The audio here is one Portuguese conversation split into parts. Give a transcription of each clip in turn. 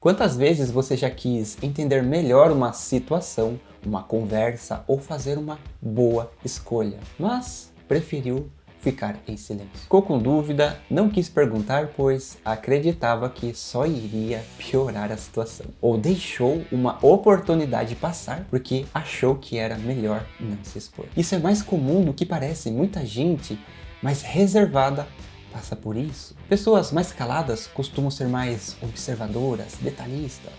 Quantas vezes você já quis entender melhor uma situação, uma conversa ou fazer uma boa escolha, mas preferiu ficar em silêncio? Ficou com dúvida, não quis perguntar, pois acreditava que só iria piorar a situação. Ou deixou uma oportunidade passar porque achou que era melhor não se expor. Isso é mais comum do que parece. Muita gente mais reservada passa por isso. Pessoas mais caladas costumam ser mais observadoras, detalhistas,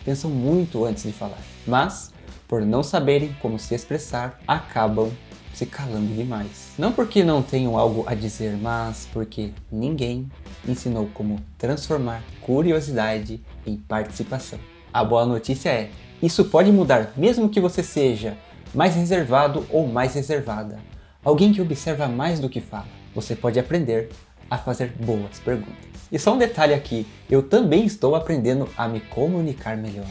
pensam muito antes de falar, mas por não saberem como se expressar, acabam se calando demais. Não porque não tenham algo a dizer, mas porque ninguém ensinou como transformar curiosidade em participação. A boa notícia é, isso pode mudar mesmo que você seja mais reservado ou mais reservada. Alguém que observa mais do que fala. Você pode aprender a fazer boas perguntas. E só um detalhe aqui, eu também estou aprendendo a me comunicar melhor.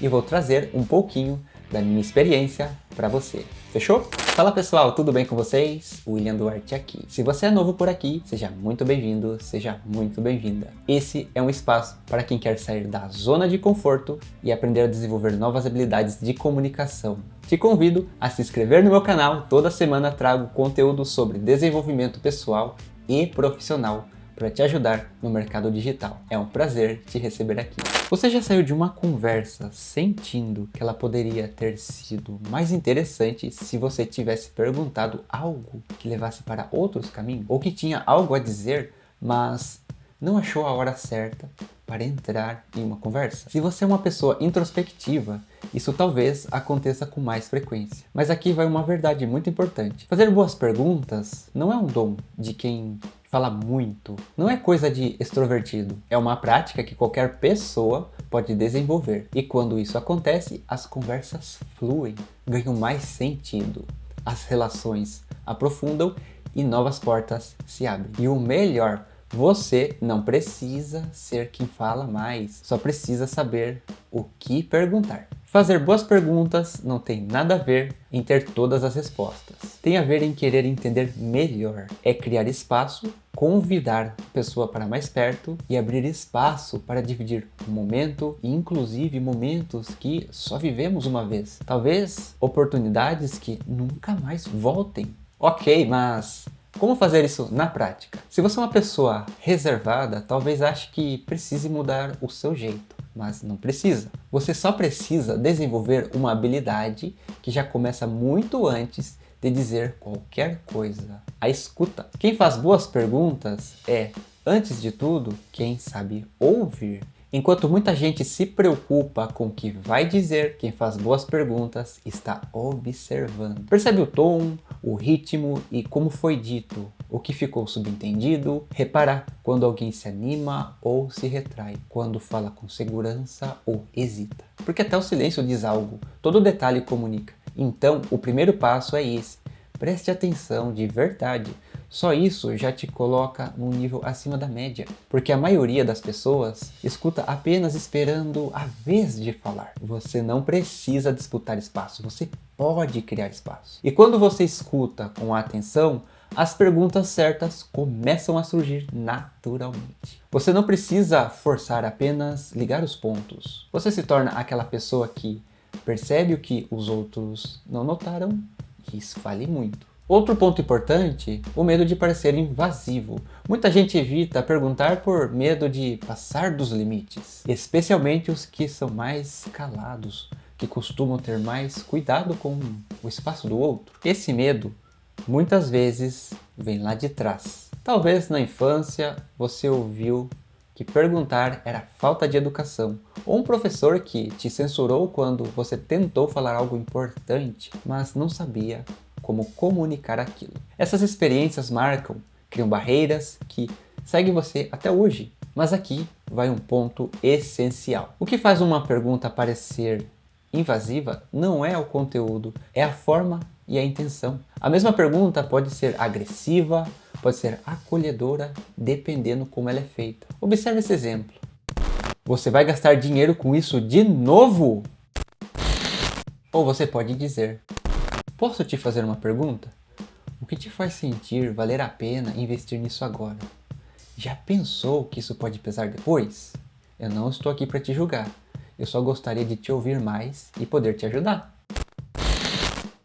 E vou trazer um pouquinho da minha experiência para você. Fechou? Fala pessoal, tudo bem com vocês? William Duarte aqui. Se você é novo por aqui, seja muito bem-vindo, seja muito bem-vinda. Esse é um espaço para quem quer sair da zona de conforto e aprender a desenvolver novas habilidades de comunicação. Te convido a se inscrever no meu canal, toda semana trago conteúdo sobre desenvolvimento pessoal e profissional para te ajudar no mercado digital. É um prazer te receber aqui. Você já saiu de uma conversa sentindo que ela poderia ter sido mais interessante se você tivesse perguntado algo que levasse para outros caminhos? Ou que tinha algo a dizer, mas não achou a hora certa para entrar em uma conversa? Se você é uma pessoa introspectiva, isso talvez aconteça com mais frequência. Mas aqui vai uma verdade muito importante. Fazer boas perguntas não é um dom de quem fala muito, não é coisa de extrovertido. É uma prática que qualquer pessoa pode desenvolver. E quando isso acontece, as conversas fluem, ganham mais sentido, as relações aprofundam e novas portas se abrem. E o melhor, você não precisa ser quem fala mais, só precisa saber o que perguntar. Fazer boas perguntas não tem nada a ver em ter todas as respostas. Tem a ver em querer entender melhor. É criar espaço, convidar a pessoa para mais perto e abrir espaço para dividir um momento e inclusive momentos que só vivemos uma vez. Talvez oportunidades que nunca mais voltem. Ok, mas como fazer isso na prática? Se você é uma pessoa reservada, talvez ache que precise mudar o seu jeito. Mas não precisa. Você só precisa desenvolver uma habilidade que já começa muito antes de dizer qualquer coisa. A escuta. Quem faz boas perguntas é, antes de tudo, quem sabe ouvir. Enquanto muita gente se preocupa com o que vai dizer, quem faz boas perguntas está observando. Percebe o tom, o ritmo e como foi dito, o que ficou subentendido. Repara quando alguém se anima ou se retrai, quando fala com segurança ou hesita. Porque até o silêncio diz algo, todo detalhe comunica. Então, o primeiro passo é esse. Preste atenção de verdade. Só isso já te coloca num nível acima da média, porque a maioria das pessoas escuta apenas esperando a vez de falar. Você não precisa disputar espaço, você pode criar espaço. E quando você escuta com atenção, as perguntas certas começam a surgir naturalmente. Você não precisa forçar, apenas ligar os pontos. Você se torna aquela pessoa que percebe o que os outros não notaram, e isso vale muito. Outro ponto importante, o medo de parecer invasivo. Muita gente evita perguntar por medo de passar dos limites, especialmente os que são mais calados, que costumam ter mais cuidado com o espaço do outro. Esse medo, muitas vezes, vem lá de trás. Talvez na infância você ouviu que perguntar era falta de educação, ou um professor que te censurou quando você tentou falar algo importante, mas não sabia como comunicar aquilo. Essas experiências marcam, criam barreiras que seguem você até hoje. Mas aqui vai um ponto essencial. O que faz uma pergunta parecer invasiva não é o conteúdo, é a forma e a intenção. A mesma pergunta pode ser agressiva, pode ser acolhedora, dependendo como ela é feita. Observe esse exemplo. Você vai gastar dinheiro com isso de novo? Ou você pode dizer: posso te fazer uma pergunta? O que te faz sentir valer a pena investir nisso agora? Já pensou que isso pode pesar depois? Eu não estou aqui para te julgar. Eu só gostaria de te ouvir mais e poder te ajudar.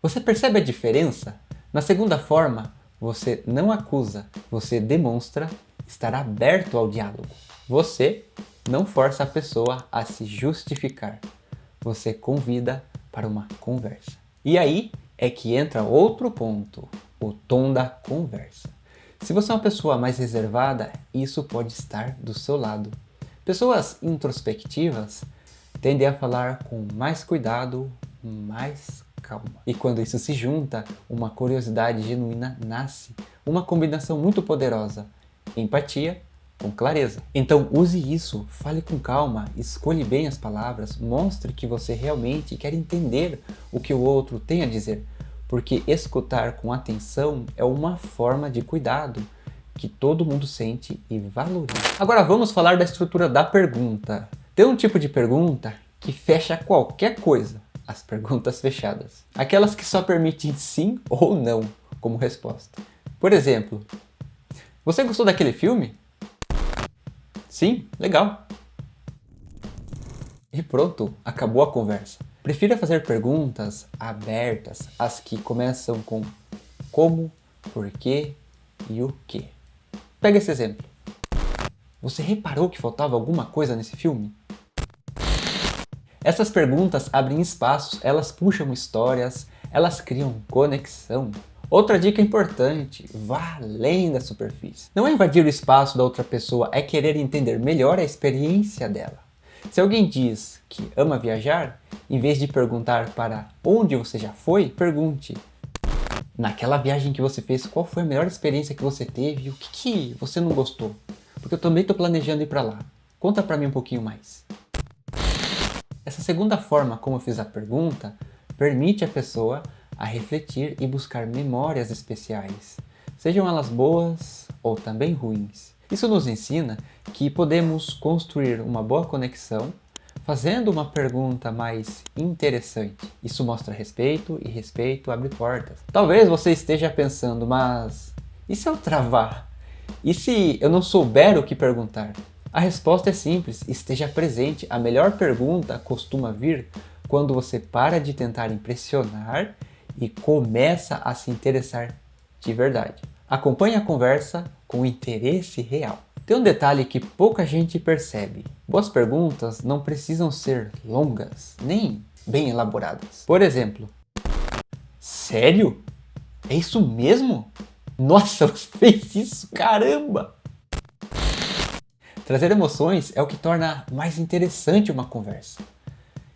Você percebe a diferença? Na segunda forma, você não acusa, você demonstra estar aberto ao diálogo. Você não força a pessoa a se justificar. Você convida para uma conversa. E aí é que entra outro ponto, o tom da conversa. Se você é uma pessoa mais reservada, isso pode estar do seu lado. Pessoas introspectivas tendem a falar com mais cuidado, mais calma. E quando isso se junta, uma curiosidade genuína nasce. Uma combinação muito poderosa. Empatia com clareza. Então use isso, fale com calma, escolha bem as palavras, mostre que você realmente quer entender o que o outro tem a dizer. Porque escutar com atenção é uma forma de cuidado que todo mundo sente e valoriza. Agora vamos falar da estrutura da pergunta. Tem um tipo de pergunta que fecha qualquer coisa. As perguntas fechadas. Aquelas que só permitem sim ou não como resposta. Por exemplo, você gostou daquele filme? Sim, legal. E pronto, acabou a conversa. Prefira fazer perguntas abertas, as que começam com como, porquê e o que. Pega esse exemplo. Você reparou que faltava alguma coisa nesse filme? Essas perguntas abrem espaços, elas puxam histórias, elas criam conexão. Outra dica importante, vá além da superfície. Não é invadir o espaço da outra pessoa, é querer entender melhor a experiência dela. Se alguém diz que ama viajar, em vez de perguntar para onde você já foi, pergunte: naquela viagem que você fez, qual foi a melhor experiência que você teve e o que você não gostou? Porque eu também estou planejando ir para lá. Conta para mim um pouquinho mais. Essa segunda forma como eu fiz a pergunta permite a pessoa a refletir e buscar memórias especiais, sejam elas boas ou também ruins. Isso nos ensina que podemos construir uma boa conexão fazendo uma pergunta mais interessante. Isso mostra respeito e respeito abre portas. Talvez você esteja pensando, mas e se eu travar? E se eu não souber o que perguntar? A resposta é simples, esteja presente. A melhor pergunta costuma vir quando você para de tentar impressionar e começa a se interessar de verdade. Acompanhe a conversa com interesse real. Tem um detalhe que pouca gente percebe. Boas perguntas não precisam ser longas, nem bem elaboradas. Por exemplo, sério? É isso mesmo? Nossa, você fez isso? Caramba! Trazer emoções é o que torna mais interessante uma conversa.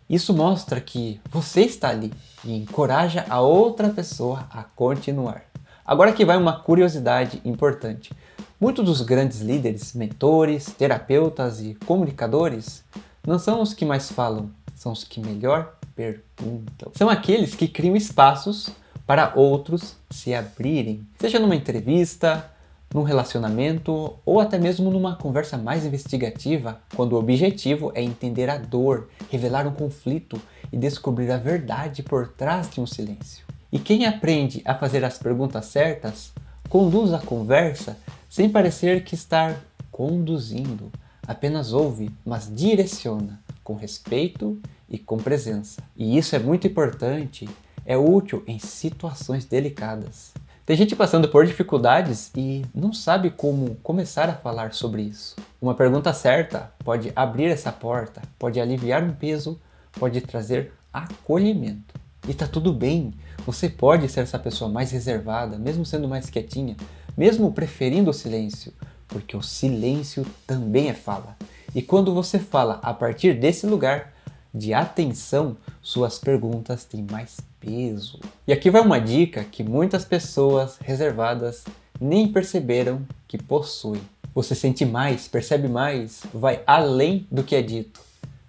Isso mostra que você está ali e encoraja a outra pessoa a continuar. Agora que vai uma curiosidade importante. Muitos dos grandes líderes, mentores, terapeutas e comunicadores não são os que mais falam, são os que melhor perguntam. São aqueles que criam espaços para outros se abrirem, seja numa entrevista, num relacionamento ou até mesmo numa conversa mais investigativa, quando o objetivo é entender a dor, revelar um conflito e descobrir a verdade por trás de um silêncio. E quem aprende a fazer as perguntas certas, conduz a conversa sem parecer que está conduzindo, apenas ouve, mas direciona, com respeito e com presença. E isso é muito importante, é útil em situações delicadas. Tem gente passando por dificuldades e não sabe como começar a falar sobre isso. Uma pergunta certa pode abrir essa porta, pode aliviar um peso, pode trazer acolhimento. E tá tudo bem, você pode ser essa pessoa mais reservada, mesmo sendo mais quietinha, mesmo preferindo o silêncio, porque o silêncio também é fala. E quando você fala a partir desse lugar de atenção, suas perguntas têm mais peso. E aqui vai uma dica que muitas pessoas reservadas nem perceberam que possuem. Você sente mais, percebe mais, vai além do que é dito.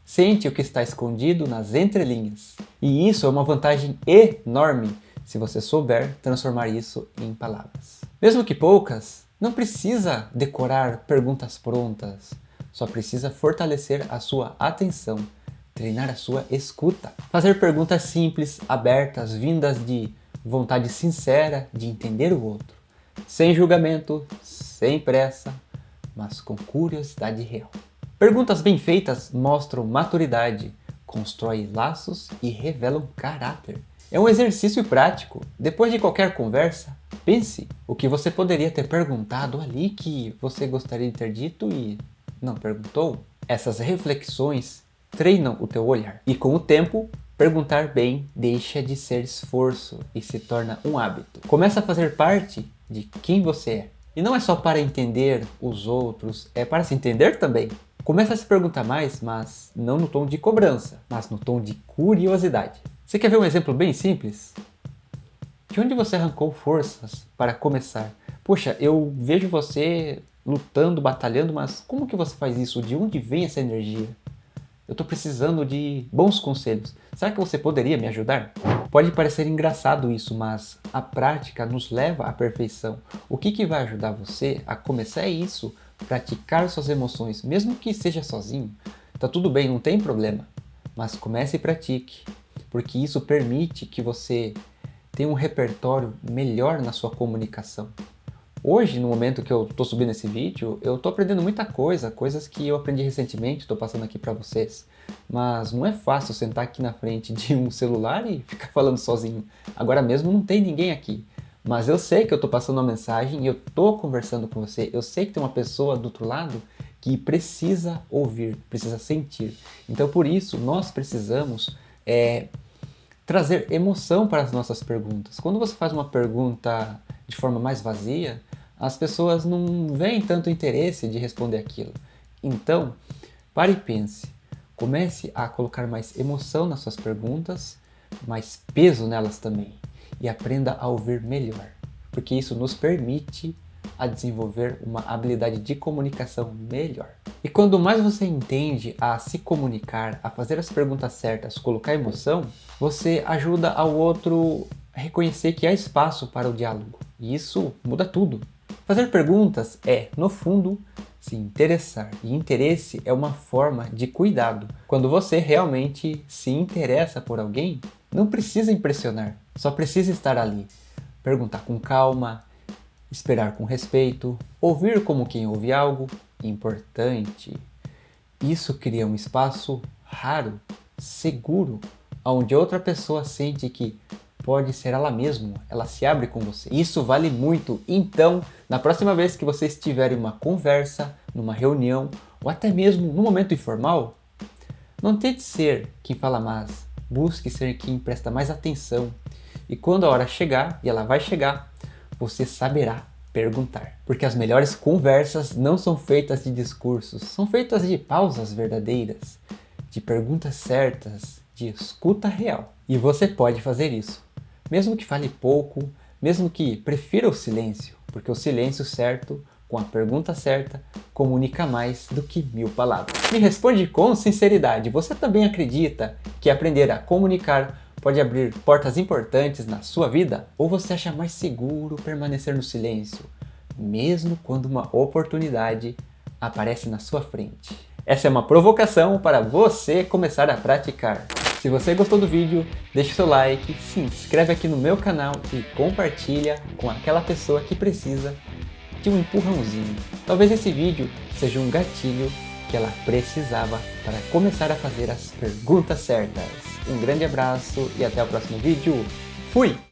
Sente o que está escondido nas entrelinhas. E isso é uma vantagem enorme se você souber transformar isso em palavras. Mesmo que poucas, não precisa decorar perguntas prontas, só precisa fortalecer a sua atenção, treinar a sua escuta. Fazer perguntas simples, abertas, vindas de vontade sincera de entender o outro. Sem julgamento, sem pressa, mas com curiosidade real. Perguntas bem feitas mostram maturidade, constroem laços e revelam caráter. É um exercício prático. Depois de qualquer conversa, pense o que você poderia ter perguntado ali que você gostaria de ter dito e não perguntou. Essas reflexões treinam o teu olhar. E com o tempo, perguntar bem deixa de ser esforço e se torna um hábito. Começa a fazer parte de quem você é. E não é só para entender os outros, é para se entender também. Começa a se perguntar mais, mas não no tom de cobrança, mas no tom de curiosidade. Você quer ver um exemplo bem simples? De onde você arrancou forças para começar? Poxa, eu vejo você lutando, batalhando, mas como que você faz isso? De onde vem essa energia? Eu estou precisando de bons conselhos. Será que você poderia me ajudar? Pode parecer engraçado isso, mas a prática nos leva à perfeição. O que vai ajudar você a começar é isso, praticar suas emoções, mesmo que seja sozinho. Tá tudo bem, não tem problema, mas comece e pratique, porque isso permite que você tenha um repertório melhor na sua comunicação. Hoje, no momento que eu estou subindo esse vídeo, eu estou aprendendo muita coisa, coisas que eu aprendi recentemente, estou passando aqui para vocês. Mas não é fácil sentar aqui na frente de um celular e ficar falando sozinho. Agora mesmo não tem ninguém aqui. Mas eu sei que eu estou passando uma mensagem e eu estou conversando com você. Eu sei que tem uma pessoa do outro lado que precisa ouvir, precisa sentir. Então por isso nós precisamos trazer emoção para as nossas perguntas. Quando você faz uma pergunta de forma mais vazia, as pessoas não veem tanto interesse de responder aquilo. Então, pare e pense. Comece a colocar mais emoção nas suas perguntas, mais peso nelas também. E aprenda a ouvir melhor, porque isso nos permite a desenvolver uma habilidade de comunicação melhor. E quando mais você entende a se comunicar, a fazer as perguntas certas, colocar emoção, você ajuda ao outro a reconhecer que há espaço para o diálogo. E isso muda tudo. Fazer perguntas é, no fundo, se interessar. E interesse é uma forma de cuidado. Quando você realmente se interessa por alguém, não precisa impressionar, só precisa estar ali. Perguntar com calma, esperar com respeito, ouvir como quem ouve algo importante. Isso cria um espaço raro, seguro, onde outra pessoa sente que pode ser ela mesma, ela se abre com você. Isso vale muito. Então, na próxima vez que você estiver em uma conversa, numa reunião, ou até mesmo num momento informal, não tente ser quem fala mais, busque ser quem presta mais atenção. E quando a hora chegar, e ela vai chegar, você saberá perguntar. Porque as melhores conversas não são feitas de discursos, são feitas de pausas verdadeiras, de perguntas certas, de escuta real. E você pode fazer isso. Mesmo que fale pouco, mesmo que prefira o silêncio, porque o silêncio certo, com a pergunta certa, comunica mais do que 1000 palavras. Me responde com sinceridade, você também acredita que aprender a comunicar pode abrir portas importantes na sua vida? Ou você acha mais seguro permanecer no silêncio, mesmo quando uma oportunidade aparece na sua frente? Essa é uma provocação para você começar a praticar. Se você gostou do vídeo, deixe seu like, se inscreve aqui no meu canal e compartilha com aquela pessoa que precisa de um empurrãozinho. Talvez esse vídeo seja um gatilho que ela precisava para começar a fazer as perguntas certas. Um grande abraço e até o próximo vídeo. Fui!